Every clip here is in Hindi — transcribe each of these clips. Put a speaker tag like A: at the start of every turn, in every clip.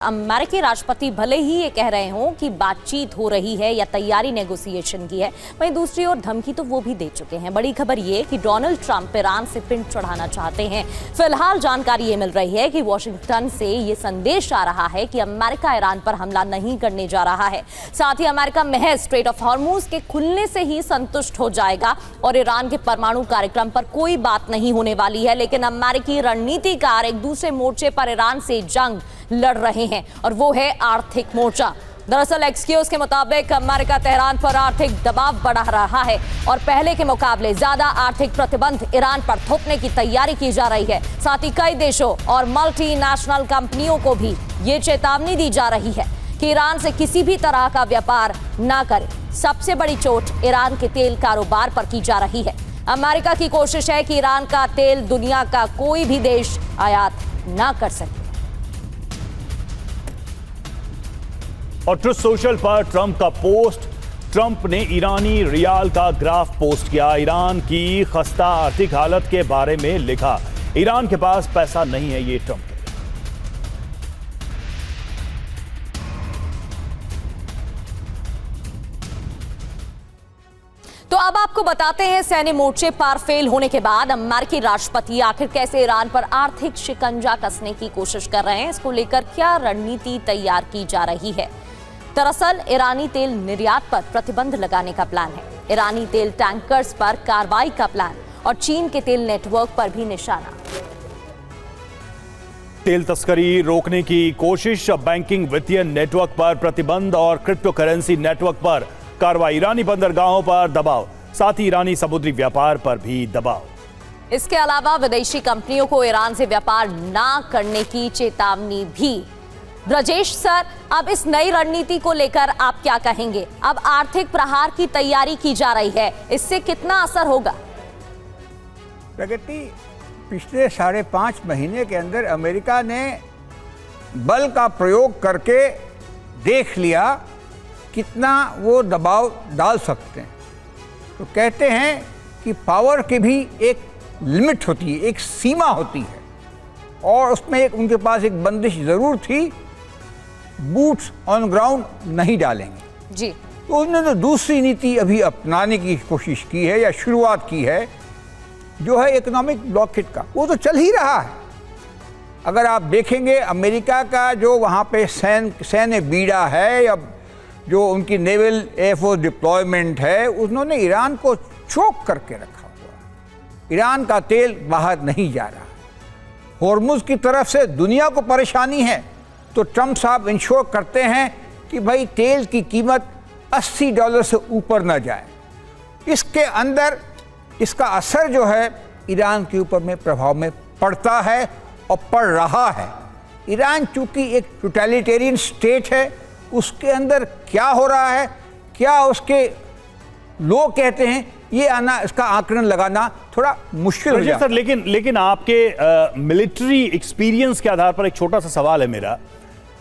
A: अमेरिकी राष्ट्रपति भले ही ये कह रहे हों कि बातचीत हो रही है या तैयारी नेगोशिएशन की है, वहीं दूसरी ओर धमकी तो वो भी दे चुके हैं। बड़ी खबर ये कि डोनाल्ड ट्रंप ईरान से पिन चढ़ाना चाहते हैं। फिलहाल जानकारी ये मिल रही है कि वॉशिंगटन से ये संदेश आ रहा है कि अमेरिका ईरान पर हमला नहीं करने जा रहा है। साथ ही अमेरिका महज स्ट्रेट ऑफ हॉर्मुज के खुलने से ही संतुष्ट हो जाएगा और ईरान के परमाणु कार्यक्रम पर कोई बात नहीं होने वाली है। लेकिन अमेरिकी रणनीतिकार एक दूसरे मोर्चे पर ईरान से जंग लड़ रहे हैं और वो है आर्थिक मोर्चा। दरअसल एक्सक्यूज के मुताबिक अमेरिका तेहरान पर आर्थिक दबाव बढ़ा रहा है और पहले के मुकाबले ज्यादा आर्थिक प्रतिबंध ईरान पर थोपने की तैयारी की जा रही है। साथ ही कई देशों और मल्टीनेशनल कंपनियों को भी ये चेतावनी दी जा रही है कि ईरान से किसी भी तरह का व्यापार ना करे। सबसे बड़ी चोट ईरान के तेल कारोबार पर की जा रही है। अमेरिका की कोशिश है कि ईरान का तेल दुनिया का कोई भी देश आयात ना कर सके।
B: और ट्रुथ सोशल पर ट्रंप का पोस्ट। ट्रंप ने ईरानी रियाल का ग्राफ पोस्ट किया। ईरान की खस्ता आर्थिक हालत के बारे में लिखा। ईरान के पास पैसा नहीं है, ये ट्रंप।
A: तो अब आपको बताते हैं सैन्य मोर्चे पर फेल होने के बाद अमेरिकी राष्ट्रपति आखिर कैसे ईरान पर आर्थिक शिकंजा कसने की कोशिश कर रहे हैं। इसको लेकर क्या रणनीति तैयार की जा रही है। दरअसल ईरानी तेल निर्यात पर प्रतिबंध लगाने का प्लान है। ईरानी तेल टैंकर्स पर कार्रवाई का प्लान और चीन के तेल नेटवर्क पर भी निशाना।
B: तेल तस्करी रोकने की कोशिश, बैंकिंग वित्तीय नेटवर्क पर प्रतिबंध और क्रिप्टो करेंसी नेटवर्क पर कार्रवाई। ईरानी बंदरगाहों पर दबाव, साथ ही ईरानी समुद्री व्यापार पर भी दबाव।
A: इसके अलावा विदेशी कंपनियों को ईरान से व्यापार ना करने की चेतावनी भी। ब्रजेश सर, अब इस नई रणनीति को लेकर आप क्या कहेंगे? अब आर्थिक प्रहार की तैयारी की जा रही है, इससे कितना असर होगा?
C: प्रगति, पिछले 5.5 महीने के अंदर अमेरिका ने बल का प्रयोग करके देख लिया कितना वो दबाव डाल सकते हैं। तो कहते हैं कि पावर की भी एक लिमिट होती है, एक सीमा होती है, और उसमें एक उनके पास एक बंदिश ज़रूर थी, बूट्स ऑन ग्राउंड नहीं डालेंगे
A: जी।
C: तो उन्होंने तो दूसरी नीति अभी अपनाने की कोशिश की है या शुरुआत की है, जो है इकोनॉमिक ब्लॉकेट का। वो तो चल ही रहा है। अगर आप देखेंगे अमेरिका का जो वहाँ पे सैन्य बीड़ा है या जो उनकी नेवल एयरफोर्स डिप्लॉयमेंट है, उन्होंने ईरान को चोक करके रखा हुआ। ईरान का तेल बाहर नहीं जा रहा। हॉर्मुज की तरफ से दुनिया को परेशानी है, तो ट्रंप साहब इंश्योर करते हैं कि भाई तेल की कीमत $80 से ऊपर ना जाए। इसके अंदर इसका असर जो है ईरान के ऊपर में प्रभाव में पड़ता है और पड़ रहा है। ईरान चूंकि एक टोटलिटेरियन स्टेट है, उसके अंदर क्या हो रहा है, क्या उसके लोग कहते हैं, ये इसका आकलन लगाना थोड़ा मुश्किल हो जाता है।
B: सर, लेकिन आपके मिलिट्री एक्सपीरियंस के आधार पर एक छोटा सा सवाल है मेरा।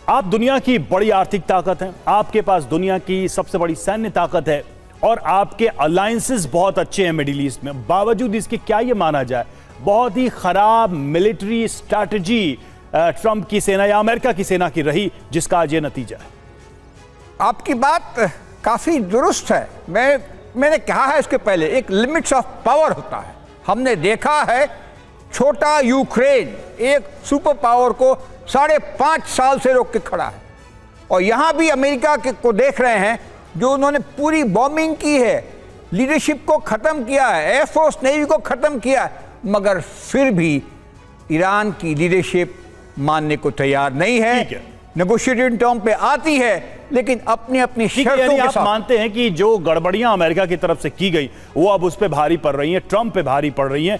B: आप दुनिया की बड़ी आर्थिक ताकत हैं, आपके पास दुनिया की सबसे बड़ी सैन्य ताकत है और आपके अलायंसेस बहुत अच्छे हैं मिडिल ईस्ट में। बावजूद इसके क्या ये माना जाए बहुत ही खराब मिलिट्री स्ट्रैटेजी ट्रंप की सेना या अमेरिका की सेना की रही, जिसका आज ये नतीजा है?
C: आपकी बात काफ़ी दुरुस्त है। मैंने कहा है इसके पहले, एक लिमिट्स ऑफ पावर होता है। हमने देखा है छोटा यूक्रेन एक सुपर पावर को 5.5 साल से रोक के खड़ा है, और यहाँ भी अमेरिका को देख रहे हैं जो उन्होंने पूरी बॉम्बिंग की है, लीडरशिप को ख़त्म किया है, एयरफोर्स नेवी को ख़त्म किया है, मगर फिर भी ईरान की लीडरशिप मानने को तैयार नहीं है। नेगोशिएटेड टर्म पे आती है, लेकिन अपनी अपनी शर्तों के
B: आप
C: साथ।
B: मानते हैं कि जो गड़बड़ियां अमेरिका की तरफ से की गई वो अब उस पे भारी पड़ रही हैं, ट्रंप पे भारी पड़ रही हैं।